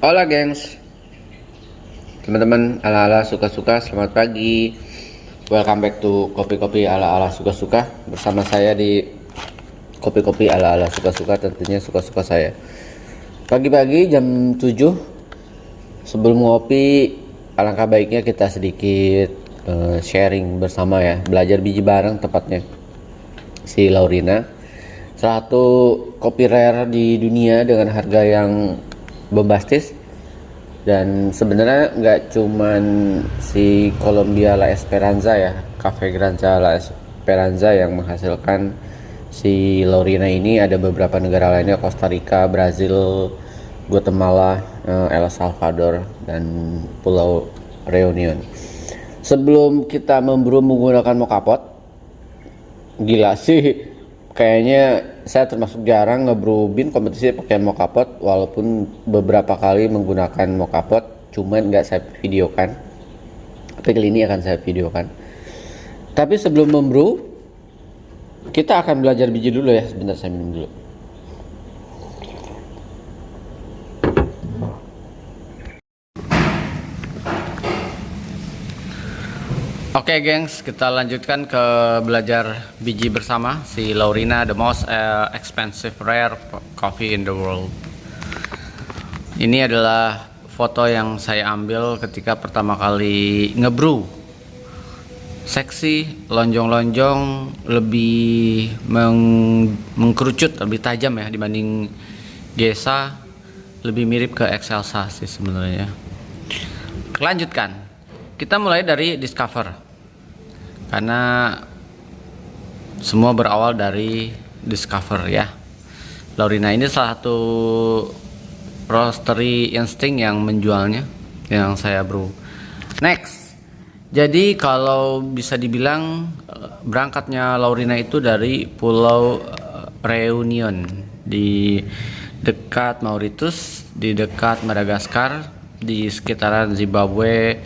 Hola gengs, teman-teman ala-ala suka-suka, selamat pagi. Welcome back to kopi-kopi ala-ala suka-suka. Bersama saya di kopi-kopi ala-ala suka-suka, tentunya suka-suka saya. Pagi-pagi jam 7, sebelum ngopi, alangkah baiknya kita sedikit sharing bersama ya. Belajar biji bareng tepatnya. Si Laurina, salah satu kopi rare di dunia dengan harga yang bombastis. Dan sebenarnya nggak cuman si Colombia La Esperanza ya, Cafe Granza La Esperanza yang menghasilkan si Laurina ini. Ada beberapa negara lainnya, Costa Rica, Brazil, Guatemala, El Salvador, dan Pulau Reunion. Sebelum kita memburu menggunakan mokapot, gila sih, kayaknya saya termasuk jarang ngebrewin kompetisi pakai mokapot, walaupun beberapa kali menggunakan mokapot, cuman nggak saya videokan. Tapi kali ini akan saya videokan. Tapi sebelum membrew, kita akan belajar biji dulu ya. Sebentar, saya minum dulu. Oke gengs, kita lanjutkan ke belajar biji bersama si Laurina, the most expensive rare coffee in the world. Ini adalah foto yang saya ambil ketika pertama kali ngebrew. Seksi, lonjong-lonjong, lebih mengkerucut, lebih tajam ya dibanding Gesa, lebih mirip ke Excelsa sih sebenarnya. Lanjutkan. Kita mulai dari discover, karena semua berawal dari discover ya. Laurina ini salah satu roastery instinct yang menjualnya, yang saya brew. Next, jadi kalau bisa dibilang berangkatnya Laurina itu dari Pulau Reunion, di dekat Mauritius, di dekat Madagaskar, di sekitaran Zimbabwe,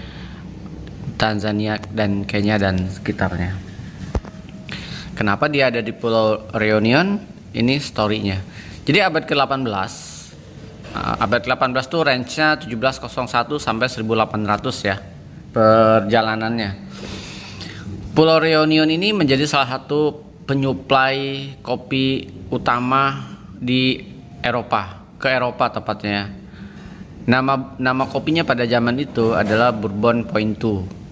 Tanzania, dan Kenya dan sekitarnya. Kenapa dia ada di Pulau Reunion? Ini story-nya. Jadi abad ke-18, abad ke-18 tuh range-nya 1701 sampai 1800 ya perjalanannya. Pulau Reunion ini menjadi salah satu penyuplai kopi utama di Eropa, ke Eropa tepatnya. Nama kopinya pada zaman itu adalah Bourbon Point 2.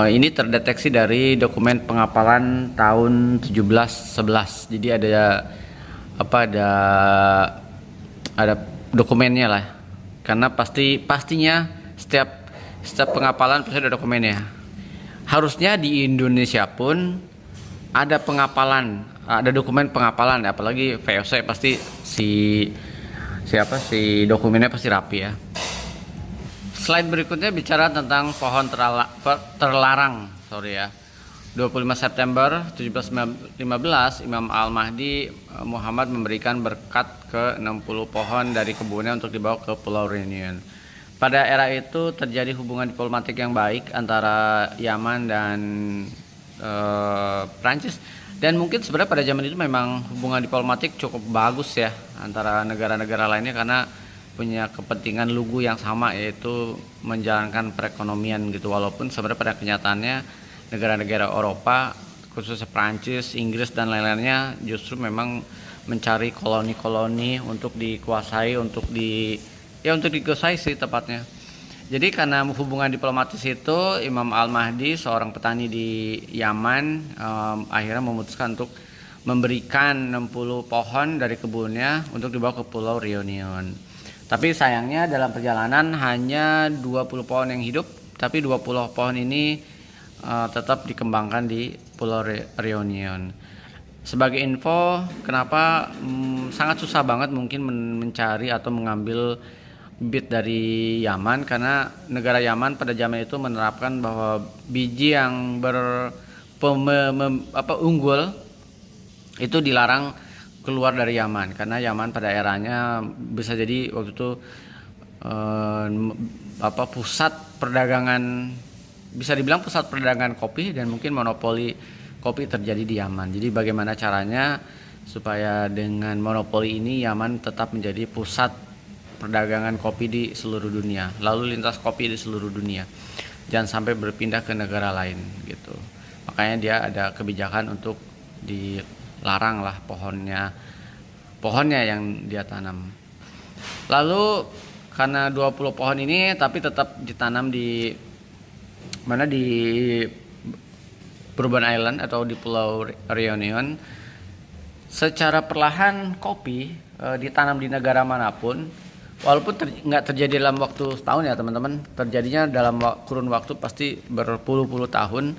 Ini terdeteksi dari dokumen pengapalan tahun 1711. Jadi ada dokumennya lah. Karena pastinya setiap pengapalan pasti ada dokumennya. Harusnya di Indonesia pun ada pengapalan, ada dokumen pengapalan, apalagi VOC pasti si dokumennya pasti rapi ya. Slide berikutnya bicara tentang pohon terlarang, 25 September 1715, Imam Al-Mahdi Muhammad memberikan berkat ke 60 pohon dari kebunnya untuk dibawa ke Pulau Reunion. Pada era itu terjadi hubungan diplomatik yang baik antara Yaman dan Prancis. Dan mungkin sebenarnya pada zaman itu memang hubungan diplomatik cukup bagus ya antara negara-negara lainnya, karena punya kepentingan lugu yang sama, yaitu menjalankan perekonomian gitu. Walaupun sebenarnya pada kenyataannya negara-negara Eropa, khususnya Prancis, Inggris dan lain-lainnya, justru memang mencari koloni-koloni untuk dikuasai, untuk dikuasai sih tepatnya. Jadi karena hubungan diplomatis itu, Imam Al-Mahdi, seorang petani di Yaman, akhirnya memutuskan untuk memberikan 60 pohon dari kebunnya untuk dibawa ke Pulau Reunion. Tapi sayangnya dalam perjalanan hanya 20 pohon yang hidup, tapi 20 pohon ini tetap dikembangkan di Pulau Reunion. Sebagai info, kenapa sangat susah banget mungkin mencari atau mengambil bibit dari Yaman, karena negara Yaman pada zaman itu menerapkan bahwa biji yang unggul itu dilarang keluar dari Yaman, karena Yaman pada eranya bisa jadi waktu itu pusat perdagangan, bisa dibilang pusat perdagangan kopi, dan mungkin monopoli kopi terjadi di Yaman. Jadi bagaimana caranya supaya dengan monopoli ini Yaman tetap menjadi pusat perdagangan kopi di seluruh dunia, lalu lintas kopi di seluruh dunia. Jangan sampai berpindah ke negara lain gitu. Makanya dia ada kebijakan untuk dilarang lah pohonnya yang dia tanam. Lalu karena 20 pohon ini tapi tetap ditanam di mana, di Bourbon Island atau di Pulau Reunion, secara perlahan kopi ditanam di negara manapun, walaupun nggak terjadi dalam waktu setahun ya teman-teman, terjadinya dalam kurun waktu pasti berpuluh-puluh tahun,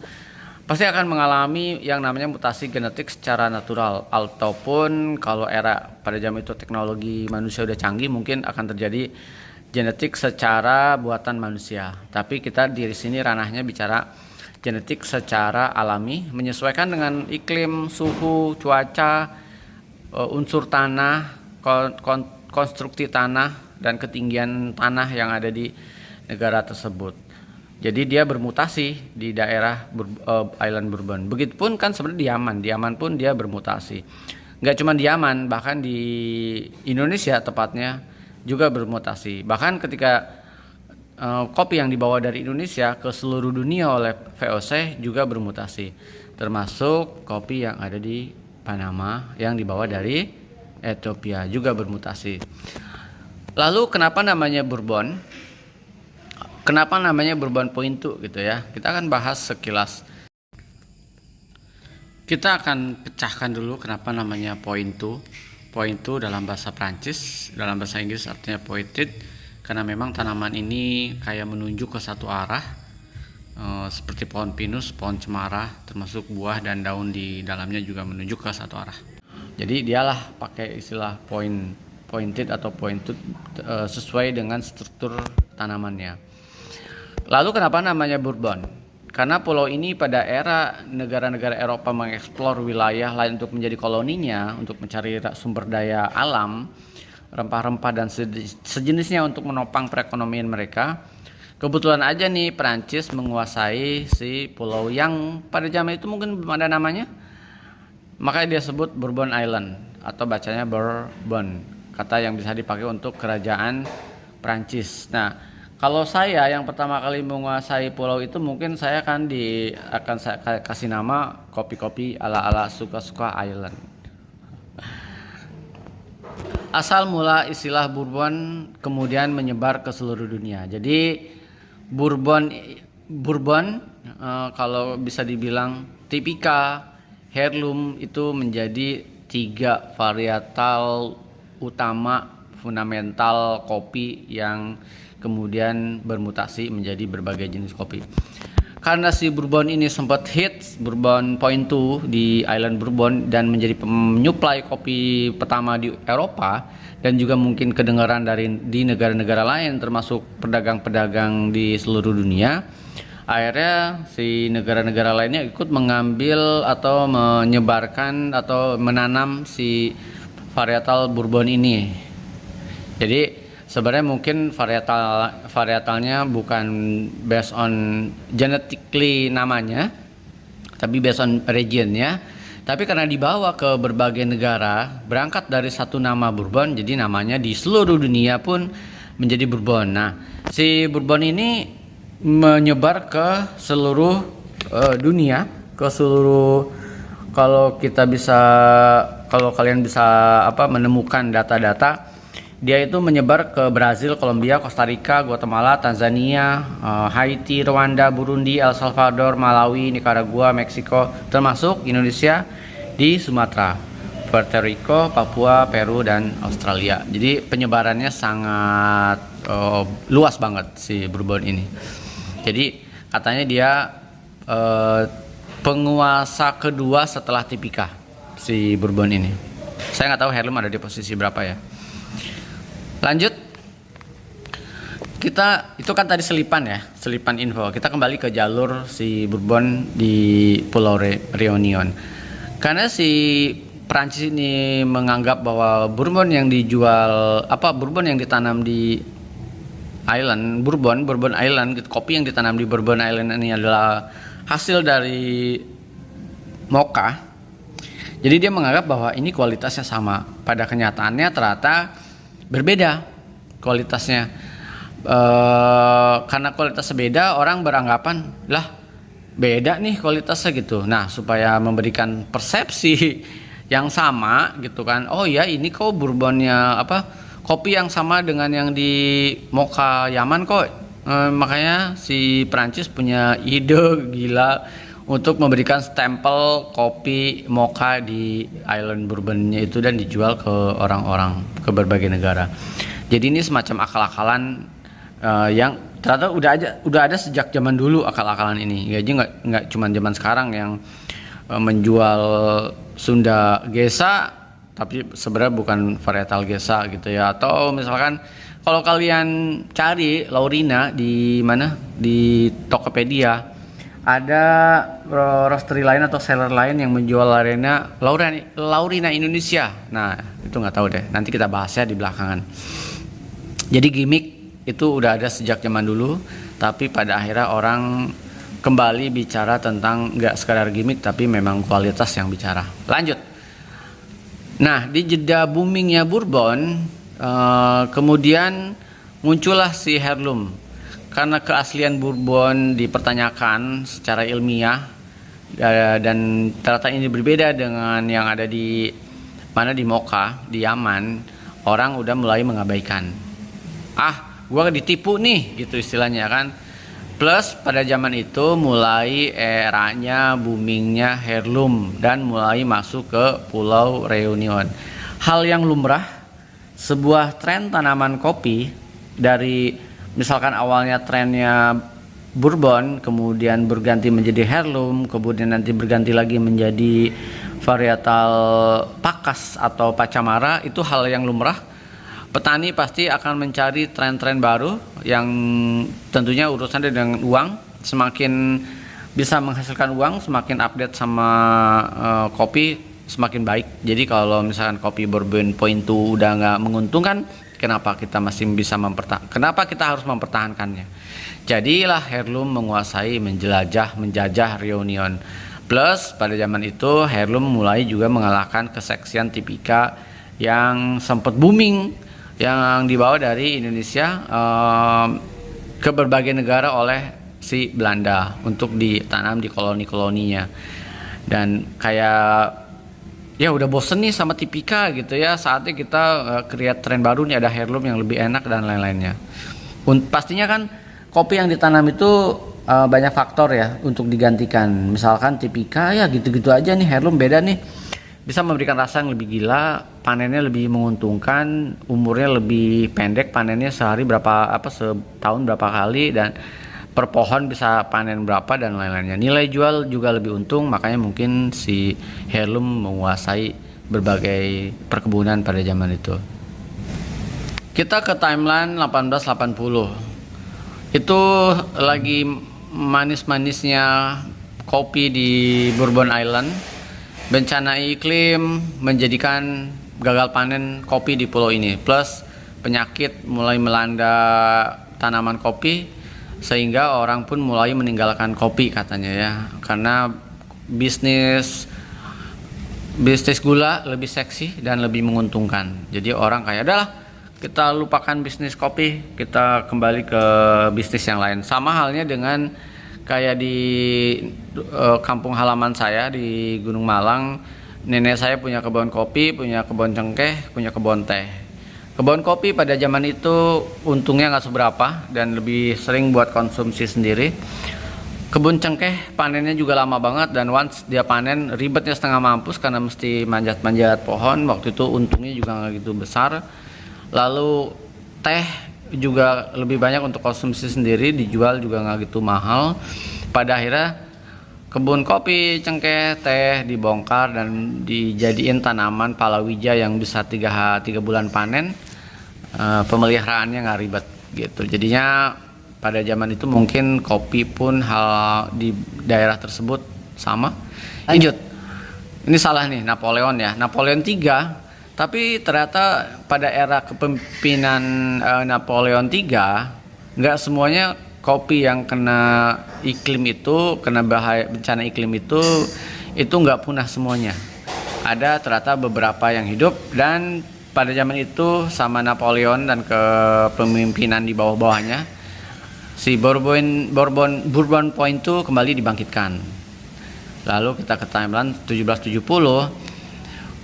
pasti akan mengalami yang namanya mutasi genetik secara natural, ataupun kalau pada zaman itu teknologi manusia udah canggih, mungkin akan terjadi genetik secara buatan manusia. Tapi kita di sini ranahnya bicara genetik secara alami, menyesuaikan dengan iklim, suhu, cuaca, unsur tanah, konstruksi tanah, dan ketinggian tanah yang ada di negara tersebut. Jadi dia bermutasi di daerah Island Bourbon. Begitupun kan sebenarnya di Yaman pun dia bermutasi. Nggak cuma di Yaman, bahkan di Indonesia tepatnya juga bermutasi. Bahkan ketika kopi yang dibawa dari Indonesia ke seluruh dunia oleh VOC juga bermutasi, termasuk kopi yang ada di Panama yang dibawa dari Ethiopia juga bermutasi. Lalu kenapa namanya Bourbon? Kenapa namanya Bourbon Pointu gitu ya? Kita akan bahas sekilas. Kita akan pecahkan dulu kenapa namanya Pointu. Pointu dalam bahasa Prancis, dalam bahasa Inggris artinya pointed, karena memang tanaman ini kayak menunjuk ke satu arah, seperti pohon pinus, pohon cemara, termasuk buah dan daun di dalamnya juga menunjuk ke satu arah. Jadi dialah pakai istilah pointed atau pointed sesuai dengan struktur tanamannya. Lalu kenapa namanya Bourbon? Karena pulau ini pada era negara-negara Eropa mengeksplor wilayah lain untuk menjadi koloninya, untuk mencari sumber daya alam, rempah-rempah dan sejenisnya untuk menopang perekonomian mereka. Kebetulan aja nih Prancis menguasai si pulau yang pada zaman itu mungkin belum ada namanya. Makanya dia sebut Bourbon Island atau bacanya Bourbon, kata yang bisa dipakai untuk kerajaan Prancis. Nah, kalau saya yang pertama kali menguasai pulau itu, mungkin saya akan saya kasih nama kopi-kopi ala-ala suka-suka Island. Asal mula istilah Bourbon kemudian menyebar ke seluruh dunia. Jadi Bourbon kalau bisa dibilang tipika, heirloom itu menjadi 3 varietal utama fundamental kopi yang kemudian bermutasi menjadi berbagai jenis kopi. Karena si Bourbon ini sempat hits, Bourbon Pointu di Island Bourbon, dan menjadi penyuplai kopi pertama di Eropa, dan juga mungkin kedengaran di negara-negara lain termasuk pedagang-pedagang di seluruh dunia. Akhirnya si negara-negara lainnya ikut mengambil atau menyebarkan atau menanam si varietal Bourbon ini. Jadi sebenarnya mungkin varietalnya bukan based on genetically namanya, tapi based on regionnya. Tapi karena dibawa ke berbagai negara, berangkat dari satu nama Bourbon, jadi namanya di seluruh dunia pun menjadi Bourbon. Nah, si Bourbon ini menyebar ke seluruh dunia, ke seluruh, kalau kalian bisa menemukan data-data, dia itu menyebar ke Brazil, Kolombia, Costa Rica, Guatemala, Tanzania, Haiti, Rwanda, Burundi, El Salvador, Malawi, Nicaragua, Meksiko, termasuk Indonesia di Sumatera, Puerto Rico, Papua, Peru, dan Australia. Jadi penyebarannya sangat luas banget si Bourbon ini. Jadi katanya dia penguasa kedua setelah Tipika, si Bourbon ini. Saya nggak tahu heirloom ada di posisi berapa ya. Lanjut, kita itu kan tadi selipan info. Kita kembali ke jalur si Bourbon di Pulau Reunion. Karena si Prancis ini menganggap bahwa Bourbon yang Bourbon yang ditanam di Island Bourbon Island, kopi yang ditanam di Bourbon Island ini adalah hasil dari mocha. Jadi dia menganggap bahwa ini kualitasnya sama. Pada kenyataannya ternyata berbeda. kualitasnya. Karena kualitasnya beda, orang beranggapan lah beda nih kualitasnya gitu. Nah, supaya memberikan persepsi yang sama gitu kan, oh ya ini kok bourbonnya kopi yang sama dengan yang di Mocha Yaman kok. Makanya si Prancis punya ide gila untuk memberikan stempel kopi Mocha di Island Bourbonnya itu dan dijual ke orang-orang, ke berbagai negara. Jadi ini semacam akal-akalan yang ternyata udah ada sejak zaman dulu akal-akalan ini. Jadi nggak cuma zaman sekarang yang menjual Sunda Gesa tapi sebenarnya bukan varietal Gesa gitu ya. Atau misalkan kalau kalian cari Laurina di mana, di Tokopedia, ada roastery lain atau seller lain yang menjual Laurina Indonesia. Nah, itu nggak tahu deh. Nanti kita bahas ya di belakangan. Jadi gimmick itu udah ada sejak zaman dulu, tapi pada akhirnya orang kembali bicara tentang nggak sekadar gimmick, tapi memang kualitas yang bicara. Lanjut. Nah, di jeda boomingnya Bourbon, kemudian muncullah si heirloom. Karena keaslian Bourbon dipertanyakan secara ilmiah, dan ternyata ini berbeda dengan yang ada di Mocha, di Yaman, orang udah mulai mengabaikan. Gua ditipu nih, gitu istilahnya kan. Plus pada zaman itu mulai eranya boomingnya heirloom dan mulai masuk ke Pulau Reunion. Hal yang lumrah, sebuah tren tanaman kopi dari misalkan awalnya trennya Bourbon, kemudian berganti menjadi heirloom, kemudian nanti berganti lagi menjadi varietal Pakas atau Pacamara, itu hal yang lumrah. Petani pasti akan mencari tren-tren baru yang tentunya urusannya dengan uang. Semakin bisa menghasilkan uang, semakin update sama kopi, semakin baik. Jadi kalau misalkan kopi Bourbon Point itu udah nggak menguntungkan, kenapa kita masih bisa kenapa kita harus mempertahankannya? Jadilah heirloom menguasai, menjajah Reunion. Plus pada zaman itu heirloom mulai juga mengalahkan keseksian tipika yang sempat booming, yang dibawa dari Indonesia ke berbagai negara oleh si Belanda untuk ditanam di koloni-koloninya. Dan kayak ya udah bosen nih sama tipika gitu ya, saatnya kita create tren baru nih, ada heirloom yang lebih enak dan lain-lainnya. Pastinya kan kopi yang ditanam itu banyak faktor ya untuk digantikan. Misalkan tipika ya gitu-gitu aja nih, heirloom beda nih, bisa memberikan rasa yang lebih gila, panennya lebih menguntungkan, umurnya lebih pendek, panennya setahun berapa kali, dan per pohon bisa panen berapa dan lain-lainnya. Nilai jual juga lebih untung, makanya mungkin si heirloom menguasai berbagai perkebunan pada zaman itu. Kita ke timeline 1880. Itu lagi manis-manisnya kopi di Bourbon Island. Bencana iklim menjadikan gagal panen kopi di pulau ini, plus penyakit mulai melanda tanaman kopi, sehingga orang pun mulai meninggalkan kopi katanya ya, karena bisnis gula lebih seksi dan lebih menguntungkan. Jadi orang kayak adalah kita lupakan bisnis kopi, kita kembali ke bisnis yang lain. Sama halnya dengan kayak di kampung halaman saya di Gunung Malang, nenek saya punya kebun kopi, punya kebun cengkeh, punya kebun teh. Kebun kopi pada zaman itu untungnya nggak seberapa dan lebih sering buat konsumsi sendiri. Kebun cengkeh panennya juga lama banget, dan once dia panen ribetnya setengah mampus karena mesti manjat-manjat pohon. Waktu itu untungnya juga nggak gitu besar. Lalu teh juga lebih banyak untuk konsumsi sendiri, dijual juga nggak gitu mahal. Pada akhirnya kebun kopi, cengkeh, teh dibongkar dan dijadiin tanaman palawija yang bisa 3 bulan panen. Pemeliharaannya nggak ribet gitu. Jadinya pada zaman itu mungkin kopi pun hal di daerah tersebut sama. Lanjut. Ini salah nih, Napoleon ya. Napoleon III. Tapi ternyata pada era kepemimpinan Napoleon III, nggak semuanya kopi yang kena iklim itu, kena bahaya bencana iklim itu nggak punah semuanya. Ada ternyata beberapa yang hidup, dan pada zaman itu sama Napoleon dan kepemimpinan di bawah-bawahnya, si Bourbon Point itu kembali dibangkitkan. Lalu kita ke timeline 1770,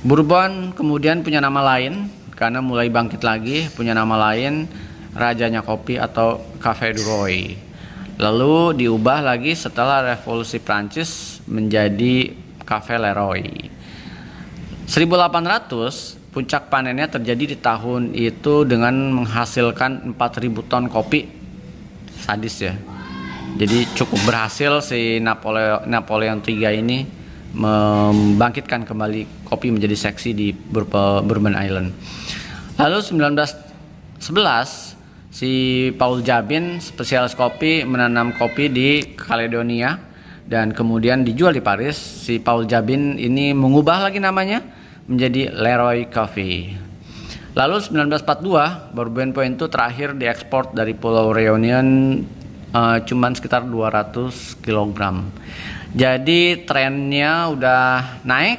Bourbon kemudian punya nama lain karena mulai bangkit lagi, punya nama lain Rajanya Kopi atau Café du Roi. Lalu diubah lagi setelah Revolusi Prancis menjadi Café Leroy. 1800 puncak panennya terjadi di tahun itu dengan menghasilkan 4.000 ton kopi. Sadis ya. Jadi cukup berhasil si Napoleon III ini membangkitkan kembali kopi menjadi seksi di Bourbon Island. Lalu 1911 si Paul Jabin, spesialis kopi, menanam kopi di Caledonia dan kemudian dijual di Paris. Si Paul Jabin ini mengubah lagi namanya menjadi Leroy Coffee. Lalu 1942 Bourbon Point itu terakhir diekspor dari Pulau Reunion cuman sekitar 200 kg. Jadi trennya udah naik,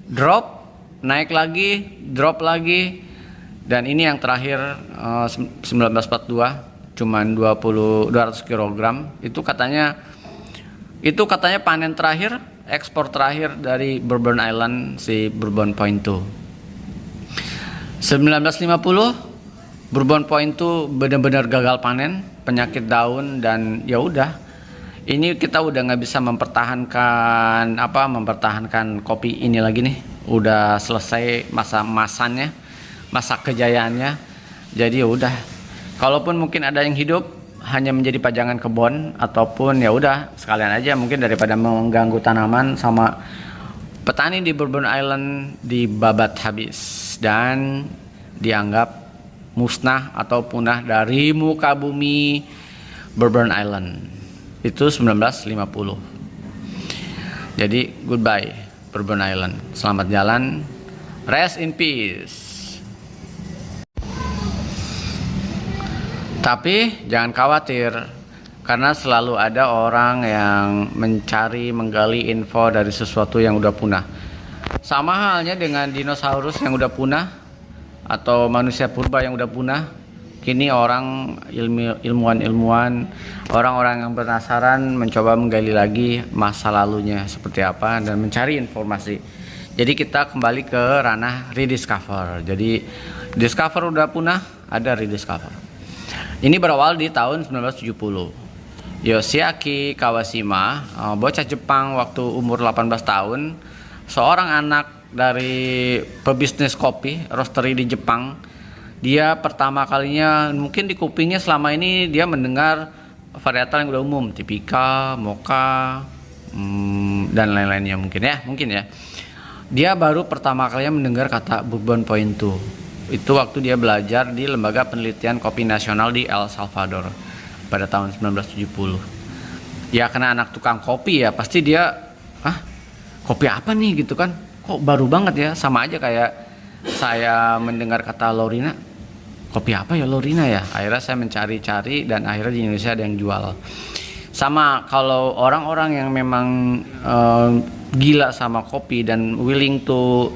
drop, naik lagi, drop lagi. Dan ini yang terakhir 1942 cuman 200 kg. Itu katanya panen terakhir, ekspor terakhir dari Bourbon Island si Bourbon Point itu. 1950 Bourbon Point itu benar-benar gagal panen, penyakit daun, dan ya udah. Ini kita udah nggak bisa mempertahankan kopi ini lagi nih. Udah selesai masa kejayaannya. Jadi ya udah. Kalaupun mungkin ada yang hidup hanya menjadi pajangan kebun, ataupun ya udah sekalian aja mungkin daripada mengganggu tanaman sama petani di Bourbon Island dibabat habis dan dianggap musnah atau punah dari muka bumi Bourbon Island. Itu 1950. Jadi goodbye Bourbon Island. Selamat jalan. Rest in peace. Tapi jangan khawatir, karena selalu ada orang yang menggali info dari sesuatu yang udah punah. Sama halnya dengan dinosaurus yang udah punah atau manusia purba yang udah punah. Kini orang ilmuwan, orang-orang yang penasaran mencoba menggali lagi masa lalunya seperti apa dan mencari informasi. Jadi kita kembali ke ranah rediscover. Jadi discover udah punah, ada rediscover. Ini berawal di tahun 1970. Yoshiaki Kawashima, bocah Jepang waktu umur 18 tahun, seorang anak dari pebisnis kopi, roastery di Jepang. Dia pertama kalinya mungkin di kupingnya selama ini dia mendengar varietal yang udah umum, Tipika, Mocha, dan lain-lainnya mungkin ya. Dia baru pertama kalinya mendengar kata Bourbon Point itu waktu dia belajar di Lembaga Penelitian Kopi Nasional di El Salvador pada tahun 1970. Ya karena anak tukang kopi ya pasti dia, kopi apa nih gitu kan, kok baru banget ya, sama aja kayak saya mendengar kata Lorina, kopi apa ya Lorina ya. Akhirnya saya mencari-cari dan akhirnya di Indonesia ada yang jual. Sama kalau orang-orang yang memang gila sama kopi dan willing to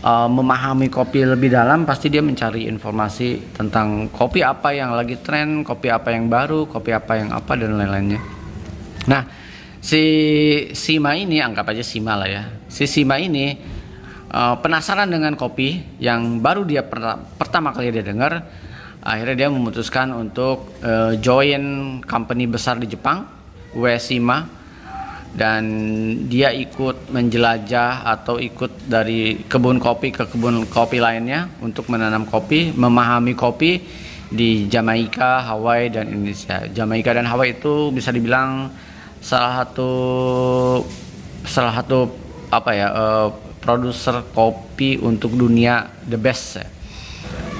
memahami kopi lebih dalam, pasti dia mencari informasi tentang kopi apa yang lagi tren, kopi apa yang baru, kopi apa yang apa, dan lain-lainnya. Nah, si Sima ini, anggap aja Sima lah ya. Si Sima ini penasaran dengan kopi yang baru dia pertama kali dia dengar. Akhirnya dia memutuskan untuk join company besar di Jepang, Ueshiba. Dan dia ikut menjelajah atau ikut dari kebun kopi ke kebun kopi lainnya untuk menanam kopi, memahami kopi di Jamaika, Hawaii, dan Indonesia. Jamaika dan Hawaii itu bisa dibilang salah satu produser kopi untuk dunia the best ya.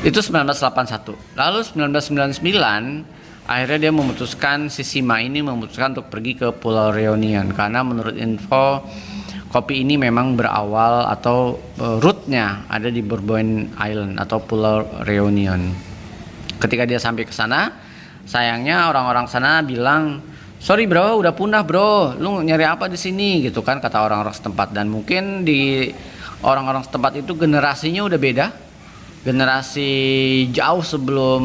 Itu 1981. Lalu 1999 akhirnya dia memutuskan, si Sima ini memutuskan untuk pergi ke Pulau Reunion karena menurut info kopi ini memang berawal atau rootnya ada di Bourbon Island atau Pulau Reunion. Ketika dia sampai ke sana, sayangnya orang-orang sana bilang, sorry bro, udah punah bro, lu nyari apa di sini gitu kan, kata orang-orang setempat. Dan mungkin di orang-orang setempat itu generasinya udah beda. generasi jauh sebelum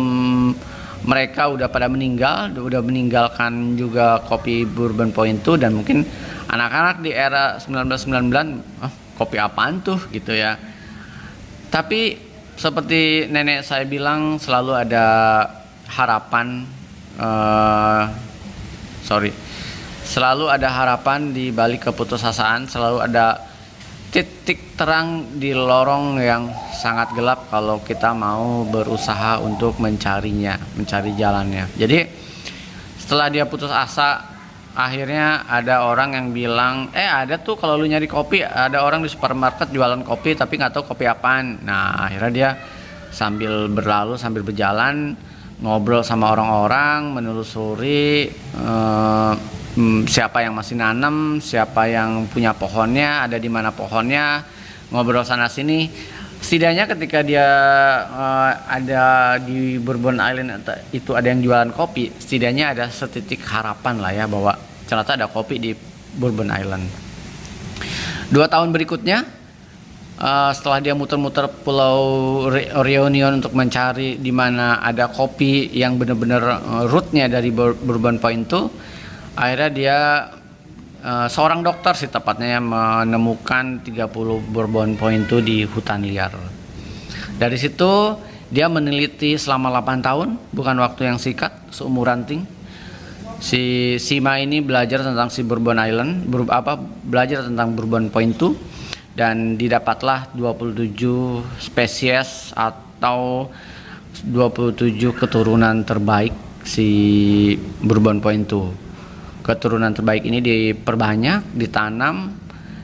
mereka udah pada meninggal, udah meninggalkan juga kopi Bourbon Point itu, dan mungkin anak-anak di era 1999, kopi apaan tuh gitu ya. Tapi seperti nenek saya bilang, selalu ada harapan, selalu ada harapan di balik keputusasaan, selalu ada titik terang di lorong yang sangat gelap kalau kita mau berusaha untuk mencarinya, mencari jalannya. Jadi setelah dia putus asa, akhirnya ada orang yang bilang, ada tuh kalau lu nyari kopi, ada orang di supermarket jualan kopi tapi nggak tahu kopi apaan. Nah akhirnya dia sambil berlalu, sambil berjalan, ngobrol sama orang-orang, menelusuri siapa yang masih nanam, siapa yang punya pohonnya, ada di mana pohonnya, ngobrol sana sini. Setidaknya ketika dia ada di Bourbon Island itu ada yang jualan kopi, setidaknya ada setitik harapan lah ya, bahwa ternyata ada kopi di Bourbon Island. 2 tahun berikutnya, setelah dia muter-muter pulau Reunion untuk mencari di mana ada kopi yang benar-benar rootnya dari Bourbon Point itu, akhirnya dia seorang dokter sih tepatnya yang menemukan 30 Bourbon Point itu di hutan liar. Dari situ dia meneliti selama 8 tahun, bukan waktu yang singkat, seumuran Ting. Si Sima ini belajar tentang si Bourbon Island, belajar tentang Bourbon Point itu, dan didapatlah 27 spesies atau 27 keturunan terbaik si Bourbon Point itu. Keturunan terbaik ini diperbanyak, ditanam,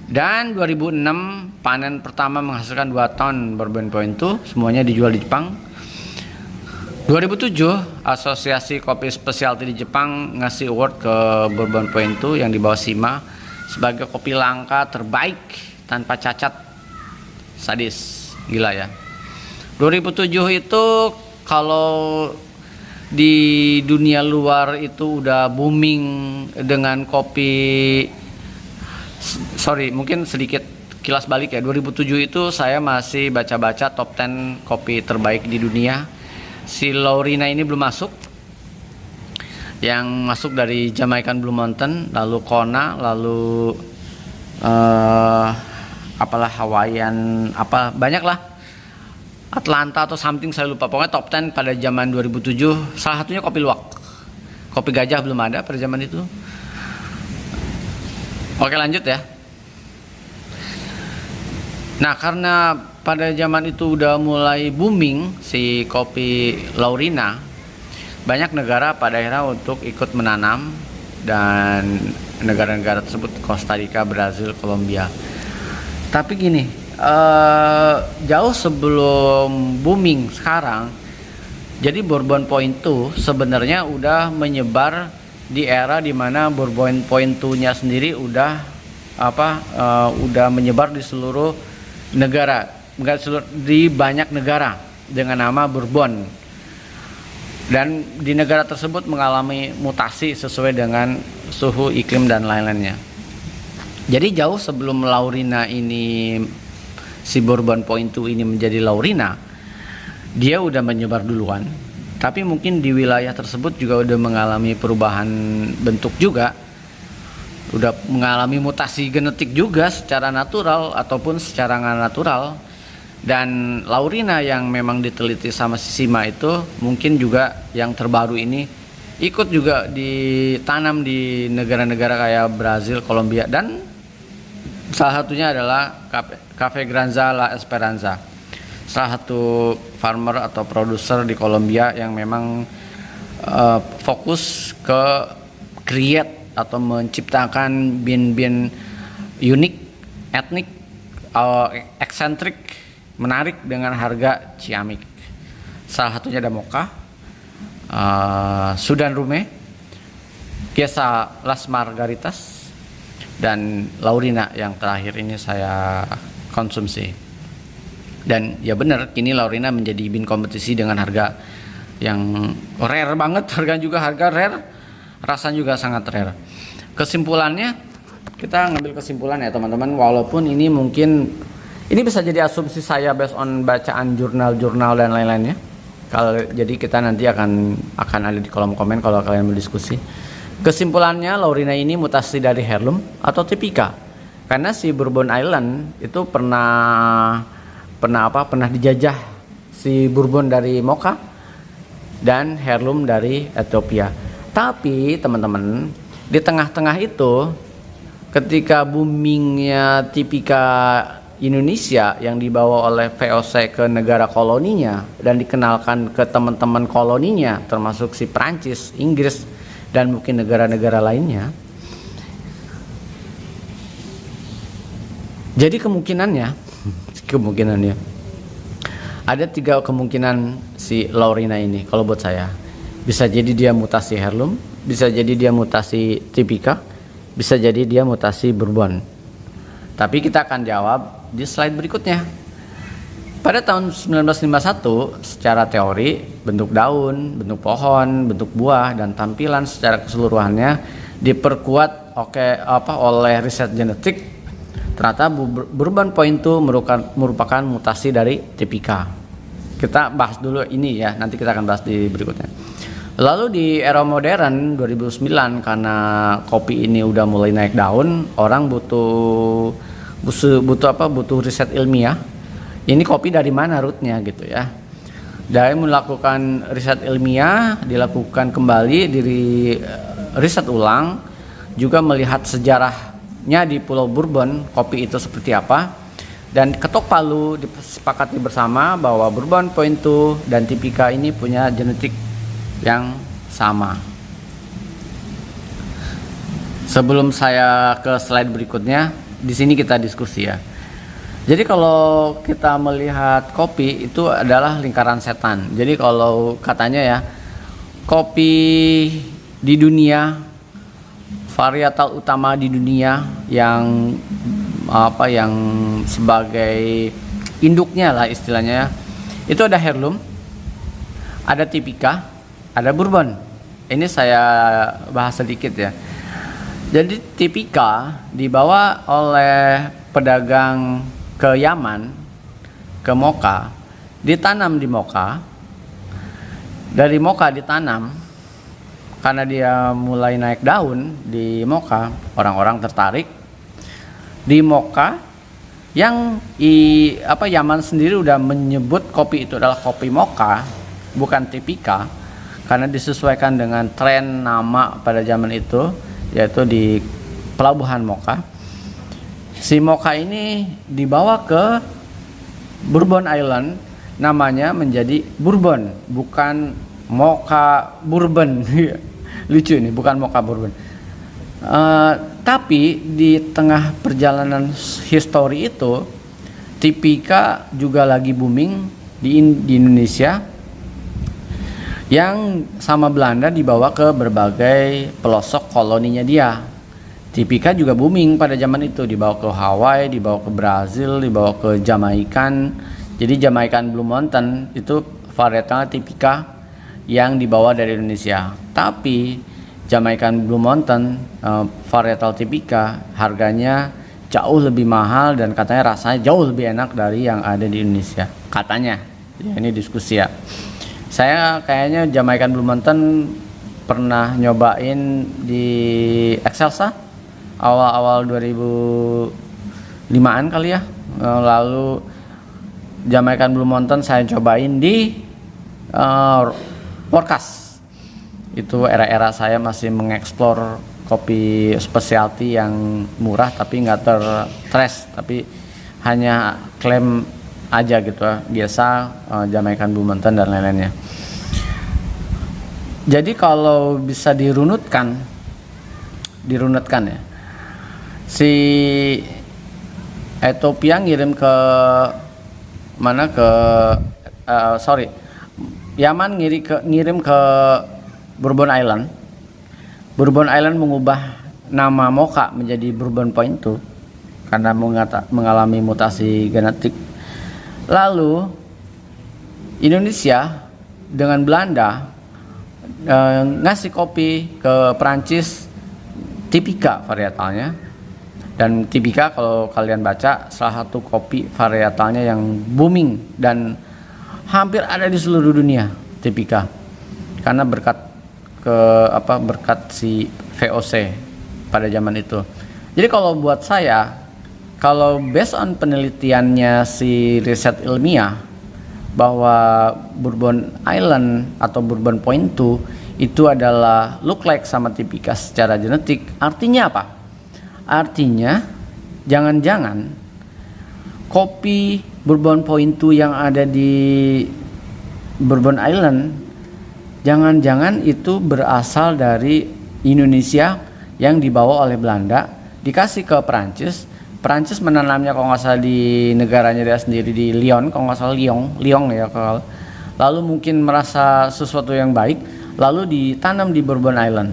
dan 2006 panen pertama menghasilkan 2 ton Bourbon Point itu, semuanya dijual di Jepang. 2007 Asosiasi Kopi Specialty di Jepang ngasih award ke Bourbon Point itu yang dibawa Sima sebagai kopi langka terbaik tanpa cacat. Sadis, gila ya. 2007 itu kalau di dunia luar itu udah booming dengan kopi. Mungkin sedikit kilas balik ya. 2007 itu saya masih baca-baca top 10 kopi terbaik di dunia. Si Laurina ini belum masuk. Yang masuk dari Jamaican Blue Mountain, lalu Kona, lalu Hawaiian, banyak lah. Atlanta atau something, saya lupa. Pokoknya top 10 pada zaman 2007. Salah satunya kopi luwak. Kopi gajah belum ada pada zaman itu. Oke, lanjut ya. Nah, karena pada zaman itu udah mulai booming si kopi Laurina, banyak negara pada akhirnya untuk ikut menanam, dan negara-negara tersebut Costa Rica, Brazil, Kolombia. Tapi gini, jauh sebelum booming sekarang, jadi Bourbon Point itu sebenarnya udah menyebar di era dimana Bourbon Point nya sendiri udah menyebar di seluruh negara, di banyak negara dengan nama Bourbon, dan di negara tersebut mengalami mutasi sesuai dengan suhu iklim dan lain-lainnya. Jadi jauh sebelum Laurina ini, si Bourbon Point ini menjadi Laurina, dia udah menyebar duluan. Tapi mungkin di wilayah tersebut juga udah mengalami perubahan bentuk juga, udah mengalami mutasi genetik juga secara natural ataupun secara nggak natural. Dan Laurina yang memang diteliti sama si Sima itu mungkin juga yang terbaru ini ikut juga ditanam di negara-negara kayak Brazil, Kolombia, dan salah satunya adalah Cafe Granza La Esperanza, salah satu farmer atau produser di Kolombia yang memang fokus ke create atau menciptakan bin-bin unik, etnik, eksentrik, menarik dengan harga ciamik. Salah satunya ada Mocha, Sudan Rume, Gesa Las Margaritas, dan Laurina yang terakhir ini saya konsumsi. Dan ya benar, kini Laurina menjadi bin kompetisi dengan harga yang rare banget, harga juga harga rare, rasanya juga sangat rare. Kesimpulannya, kita ngambil kesimpulan ya teman-teman, walaupun ini mungkin Ini bisa jadi asumsi saya based on bacaan jurnal-jurnal dan lain-lainnya. Kalau jadi kita nanti akan ada di kolom komen kalau kalian mau diskusi. Kesimpulannya, Laurina ini mutasi dari heirloom atau tipika. Karena si Bourbon Island itu pernah dijajah si Bourbon dari Mocha dan heirloom dari Ethiopia. Tapi teman-teman, di tengah-tengah itu ketika boomingnya tipika Indonesia yang dibawa oleh VOC ke negara koloninya dan dikenalkan ke teman-teman koloninya termasuk si Prancis, Inggris dan mungkin negara-negara lainnya. Jadi kemungkinannya ada 3 kemungkinan si Laurina ini kalau buat saya. Bisa jadi dia mutasi heirloom, bisa jadi dia mutasi tipika, bisa jadi dia mutasi Bourbon. Tapi kita akan jawab di slide berikutnya. Pada tahun 1951, secara teori, bentuk daun, bentuk pohon, bentuk buah, dan tampilan secara keseluruhannya diperkuat oleh riset genetik. Ternyata Bourbon Point itu merupakan mutasi dari tipika. Kita bahas dulu ini ya, nanti kita akan bahas di berikutnya. Lalu di era modern 2009, karena kopi ini udah mulai naik daun, orang butuh riset ilmiah. Ini kopi dari mana rootnya gitu ya. Dari melakukan riset ilmiah, dilakukan kembali riset ulang, juga melihat sejarahnya di Pulau Bourbon kopi itu seperti apa, dan ketok palu disepakati bersama bahwa Bourbon Point 2 dan tipika ini punya genetik yang sama. Sebelum saya ke slide berikutnya, di sini kita diskusi ya. Jadi kalau kita melihat kopi itu adalah lingkaran setan. Jadi kalau katanya ya, kopi di dunia, varietal utama di dunia yang sebagai induknya lah istilahnya, itu ada heirloom, ada tipika, ada Bourbon. Ini saya bahas sedikit ya. Jadi tipika dibawa oleh pedagang ke Yaman, ke Mocha, ditanam di Mocha. Dari Mocha ditanam, karena dia mulai naik daun di Mocha, orang-orang tertarik. Di Mocha, yang Yaman sendiri udah menyebut kopi itu adalah kopi Mocha, bukan tipika, karena disesuaikan dengan tren nama pada zaman itu, yaitu di pelabuhan Mocha. Si Mocha ini dibawa ke Bourbon Island, namanya menjadi Bourbon, bukan Mocha Bourbon. Lucu ini, bukan Mocha Bourbon. Tapi di tengah perjalanan histori itu, tipika juga lagi booming di Indonesia, yang sama Belanda dibawa ke berbagai pelosok koloninya dia. Tipika juga booming pada zaman itu, dibawa ke Hawaii, dibawa ke Brazil, dibawa ke Jamaikan. Jadi Jamaican Blue Mountain itu varietal tipika yang dibawa dari Indonesia. Tapi Jamaican Blue Mountain varietal tipika harganya jauh lebih mahal dan katanya rasanya jauh lebih enak dari yang ada di Indonesia. Katanya, ya, ini diskusi ya. Saya kayaknya Jamaican Blue Mountain pernah nyobain di Excelsa awal-awal 2005-an kali ya. Lalu Jamaican Blue Mountain saya cobain di Workas. Itu era-era saya masih mengeksplor kopi specialty yang murah tapi nggak tertres, tapi hanya klaim aja gitu ya, biasa Jamaican Blue Mountain dan lain-lainnya. Jadi kalau bisa dirunutkan ya, si Ethiopia ngirim ke mana Yaman ngirim ke Bourbon Island. Bourbon Island mengubah nama Mocha menjadi Bourbon Point 2 karena mengalami mutasi genetik. Lalu Indonesia dengan Belanda ngasih kopi ke Prancis tipika varietalnya, Dan Tipika kalau kalian baca salah satu kopi varietalnya yang booming dan hampir ada di seluruh dunia, Tipika. Karena berkat si VOC pada zaman itu. Jadi kalau buat saya, kalau based on penelitiannya si riset ilmiah bahwa Bourbon Island atau Bourbon Point 2 itu adalah look like sama Tipika secara genetik, artinya apa? Artinya jangan-jangan kopi Bourbon Point 2 yang ada di Bourbon Island jangan-jangan itu berasal dari Indonesia yang dibawa oleh Belanda, dikasih ke Perancis. Perancis menanamnya kalau nggak salah di negaranya dia sendiri di Lyon, kalau nggak salah Lyon ya kalau. Lalu mungkin merasa sesuatu yang baik, lalu ditanam di Bourbon Island.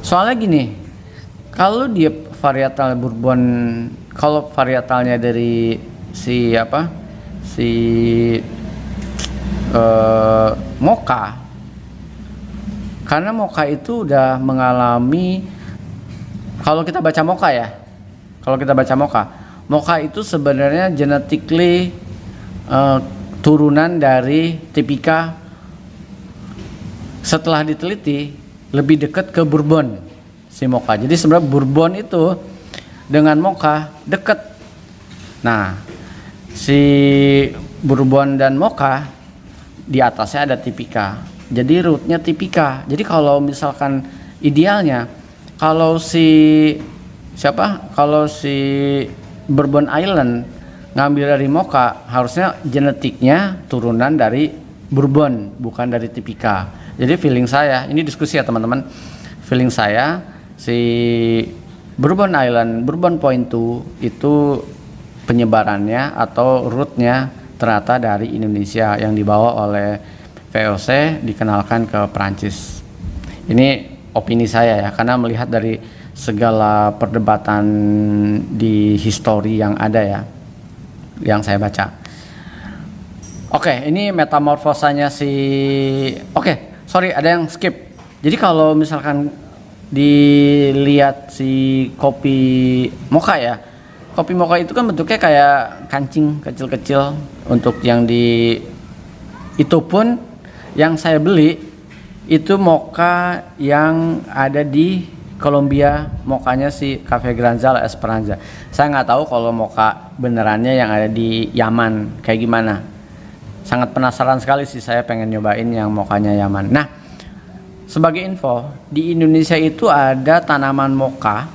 Soalnya gini, kalau dia varietal Bourbon, kalau varietalnya dari Mocha, karena Mocha itu udah mengalami, kalau kita baca Mocha itu sebenarnya genetically turunan dari Tipika. Setelah diteliti lebih dekat ke Bourbon si Mocha. Jadi sebenarnya Bourbon itu dengan Mocha dekat. Nah, si Bourbon dan Mocha di atasnya ada Tipika. Jadi rootnya Tipika. Jadi kalau misalkan idealnya kalau si Bourbon Island ngambil dari Mocha, harusnya genetiknya turunan dari Bourbon, bukan dari Tipika. Jadi feeling saya, ini diskusi ya teman-teman. Feeling saya si Bourbon Island, Bourbon Point 2 itu penyebarannya atau rootnya ternyata dari Indonesia yang dibawa oleh VOC dikenalkan ke Prancis. Ini opini saya ya, karena melihat dari segala perdebatan di histori yang ada ya, yang saya baca. Oke, ini metamorfosanya sorry, ada yang skip. Jadi kalau misalkan dilihat si kopi Mocha ya, kopi Mocha itu kan bentuknya kayak kancing kecil-kecil. Untuk yang itu pun yang saya beli itu Mocha yang ada di Colombia, Mochanya si Cafe Granza Esperanza. Saya nggak tahu kalau Mocha benerannya yang ada di Yaman kayak gimana. Sangat penasaran sekali sih, saya pengen nyobain yang Mochanya Yaman. Nah, sebagai info, di Indonesia itu ada tanaman Mocha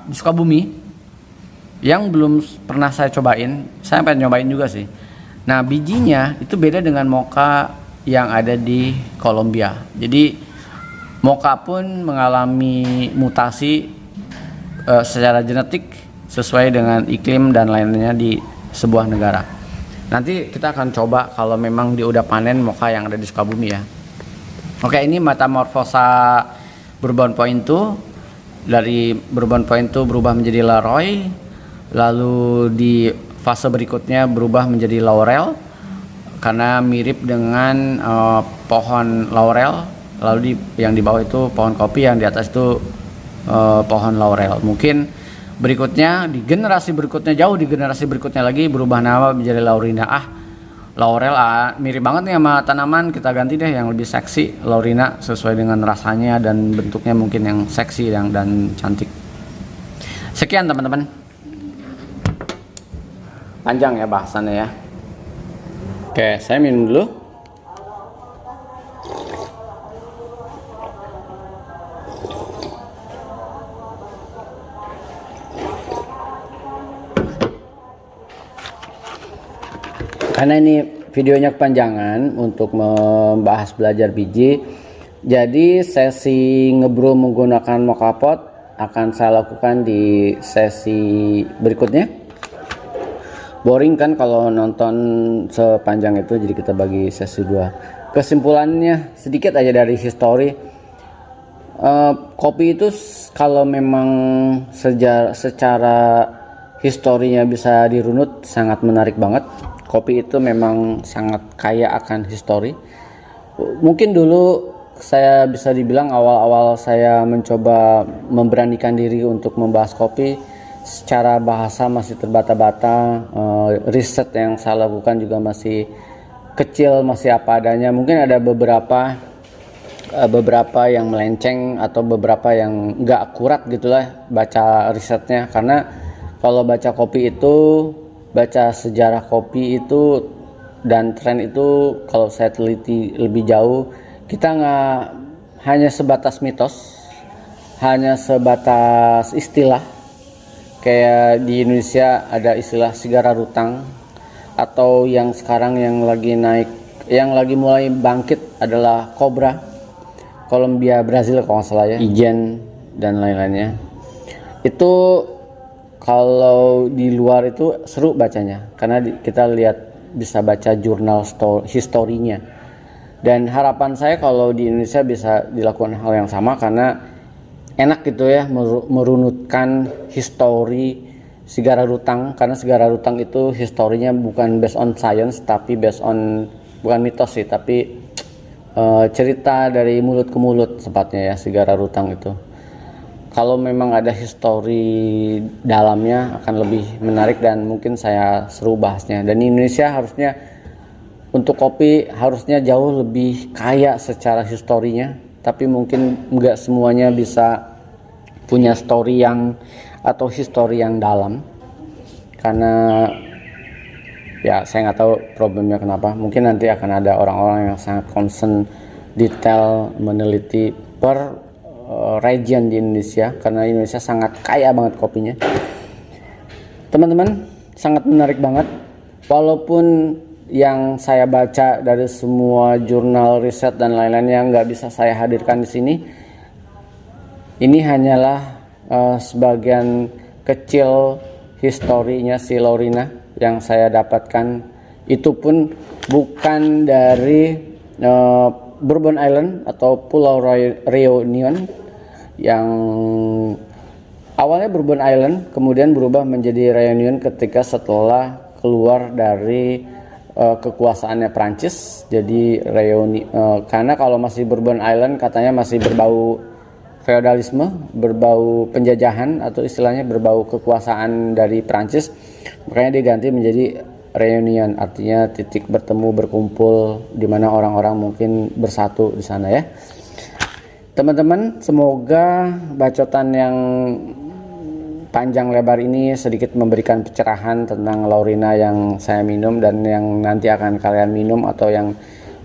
di Sukabumi yang belum pernah saya cobain. Saya pengen nyobain juga sih. Nah, bijinya itu beda dengan Mocha yang ada di Colombia. Jadi Mocha pun mengalami mutasi secara genetik sesuai dengan iklim dan lainnya di sebuah negara. Nanti kita akan coba kalau memang dia udah panen Mocha yang ada di Sukabumi ya. Oke, ini metamorfosa Bourbon Point 2. Dari Bourbon Point 2 berubah menjadi Leroy, lalu di fase berikutnya berubah menjadi Laurel karena mirip dengan pohon laurel. Lalu yang di bawah itu pohon kopi, yang di atas itu pohon laurel. Mungkin berikutnya di generasi berikutnya, jauh di generasi berikutnya lagi berubah nama menjadi Laurina. Laurel mirip banget nih sama tanaman, kita ganti deh yang lebih seksi, Laurina, sesuai dengan rasanya dan bentuknya mungkin yang seksi dan cantik. Sekian teman-teman, panjang ya bahasannya ya. Oke, saya minum dulu. Karena ini videonya kepanjangan untuk membahas belajar biji, jadi sesi ngebrew menggunakan mocha pot akan saya lakukan di sesi berikutnya. Boring kan kalau nonton sepanjang itu, jadi kita bagi sesi 2. Kesimpulannya sedikit aja dari history. Kopi itu kalau memang secara historinya bisa dirunut sangat menarik banget. Kopi itu memang sangat kaya akan histori. Mungkin dulu saya bisa dibilang awal-awal saya mencoba memberanikan diri untuk membahas kopi, secara bahasa masih terbata-bata, riset yang saya lakukan juga masih kecil, masih apa adanya. Mungkin ada beberapa yang melenceng atau beberapa yang nggak akurat gitulah baca risetnya, karena kalau baca kopi itu, baca sejarah kopi itu dan tren itu, kalau saya teliti lebih jauh, kita nggak hanya sebatas mitos, hanya sebatas istilah. Kayak di Indonesia ada istilah sigara rutang, atau yang sekarang yang lagi naik, yang lagi mulai bangkit adalah Cobra, Colombia, Brazil kalau nggak salah ya, Ijen dan lain-lainnya. Itu kalau di luar itu seru bacanya, karena kita lihat, bisa baca jurnal historinya. Dan harapan saya kalau di Indonesia bisa dilakukan hal yang sama, karena enak gitu ya merunutkan histori sigara rutang, karena sigara rutang itu historinya bukan based on science, tapi based on, bukan mitos sih, tapi cerita dari mulut ke mulut sepatnya ya, sigara rutang itu. Kalau memang ada histori dalamnya akan lebih menarik dan mungkin saya seru bahasnya. Dan di Indonesia harusnya untuk kopi harusnya jauh lebih kaya secara historinya, tapi mungkin nggak semuanya bisa punya story yang atau histori yang dalam, karena ya saya nggak tahu problemnya kenapa. Mungkin nanti akan ada orang-orang yang sangat concern detail meneliti per region di Indonesia, karena Indonesia sangat kaya banget kopinya. Teman-teman, sangat menarik banget. Walaupun yang saya baca dari semua jurnal riset dan lain-lain yang nggak bisa saya hadirkan di sini, ini hanyalah sebagian kecil historinya si Laurina yang saya dapatkan. Itu pun bukan dari Bourbon Island atau Pulau Reunion, yang awalnya Bourbon Island kemudian berubah menjadi Reunion ketika setelah keluar dari kekuasaannya Prancis. Jadi reuni, karena kalau masih Bourbon Island katanya masih berbau feodalisme, berbau penjajahan, atau istilahnya berbau kekuasaan dari Prancis, makanya diganti menjadi Reunion, artinya titik bertemu, berkumpul, di mana orang-orang mungkin bersatu di sana ya. Teman-teman, semoga bacotan yang panjang lebar ini sedikit memberikan pencerahan tentang Laurina yang saya minum dan yang nanti akan kalian minum atau yang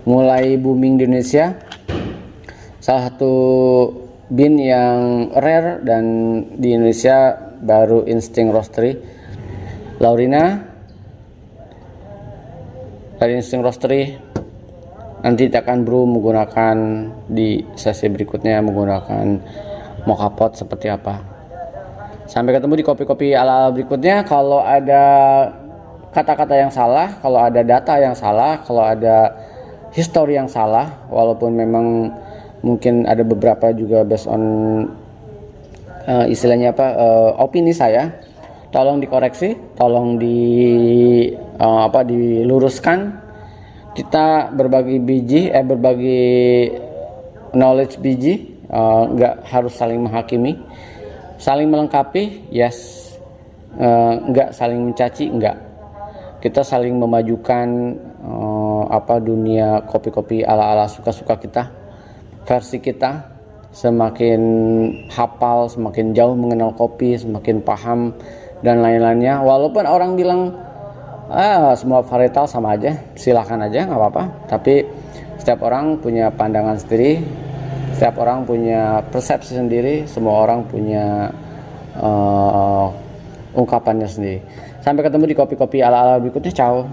mulai booming di Indonesia. Salah satu bean yang rare dan di Indonesia baru Instinct Roastery. Laurina dari Instinct Roastery nanti kita akan brew menggunakan, di sesi berikutnya menggunakan mocha pot seperti apa. Sampai ketemu di kopi-kopi ala-ala berikutnya. Kalau ada kata-kata yang salah, kalau ada data yang salah, kalau ada histori yang salah, walaupun memang mungkin ada beberapa juga based on istilahnya opini saya, tolong dikoreksi, tolong diluruskan. Kita berbagi knowledge biji, nggak harus saling menghakimi. Saling melengkapi, yes. Enggak saling mencaci, enggak. Kita saling memajukan dunia kopi-kopi ala-ala suka-suka kita, versi kita. Semakin hafal, semakin jauh mengenal kopi, semakin paham dan lain-lainnya. Walaupun orang bilang semua varietal sama aja, silahkan aja, nggak apa-apa. Tapi setiap orang punya pandangan sendiri, setiap orang punya persepsi sendiri, semua orang punya ungkapannya sendiri. Sampai ketemu di kopi-kopi ala-ala berikutnya. Ciao.